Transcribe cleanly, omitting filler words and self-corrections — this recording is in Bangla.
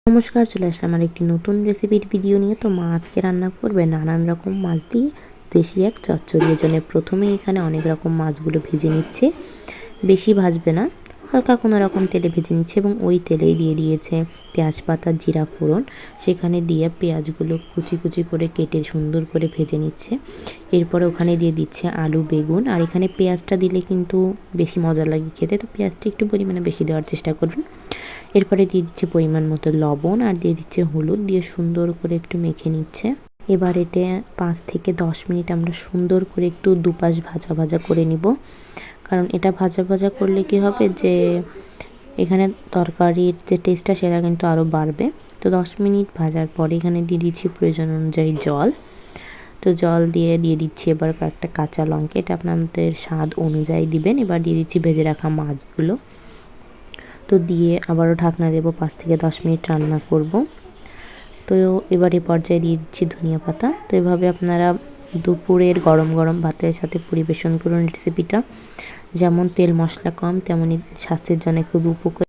নমস্কার, চলে আসলাম আর একটি নতুন রেসিপির ভিডিও নিয়ে। তো মা আজকে রান্না করবে নানান রকম মাছ দিয়ে দেশি এক চচ্চড়ি। এজন্য প্রথমে এখানে অনেক রকম মাছগুলো ভেজে নিচ্ছে, বেশি ভাজবে না, হালকা কোনো রকম তেলে ভেজে নিচ্ছে এবং ওই তেলেই দিয়ে দিয়েছে তেজপাতা জিরা ফোড়ন। সেখানে দিয়ে পেঁয়াজগুলো কুচি কুচি করে কেটে সুন্দর করে ভেজে নিচ্ছে। এরপরে ওখানে দিয়ে দিচ্ছে আলু বেগুন, আর এখানে পেঁয়াজটা দিলে কিন্তু বেশি মজা লাগে খেতে, তো পেঁয়াজটা একটু পরিমাণে বেশি দেওয়ার চেষ্টা করবেন। এরপরে দিয়ে দিচ্ছে পরিমাণ মতো লবণ আর দিয়ে দিচ্ছে হলুদ, দিয়ে সুন্দর করে একটু মেখে নিচ্ছে। এবার এটা 5 থেকে 10 মিনিট আমরা সুন্দর করে একটু দুপাশ ভাজা ভাজা করে নিব। কারণ এটা ভাজা ভাজা করলে কি হবে যে এখানে তরকারির যে টেস্টটা সেটা কিন্তু আরও বাড়বে। তো 10 মিনিট ভাজার পরে এখানে দিয়ে দিচ্ছি প্রয়োজন অনুযায়ী জল। তো জল দিয়ে দিচ্ছি এবার কয়েকটা কাঁচা লঙ্কা, এটা আপনাদের স্বাদ অনুযায়ী দিবেন। এবার দিয়ে দিচ্ছি ভেজে রাখা মাছগুলো। তো দিয়ে আবারও ঢাকনা দেবো, 5 থেকে 10 মিনিট রান্না করব। তো এবারে পর্যায়ে দিয়ে দিচ্ছি ধনিয়া পাতা। তো এভাবে আপনারা দুপুরের গরম গরম ভাতের সাথে পরিবেশন করুন রেসিপিটা। যেমন তেল মশলা কম, তেমনই স্বাস্থ্যের জন্য খুব উপকারী।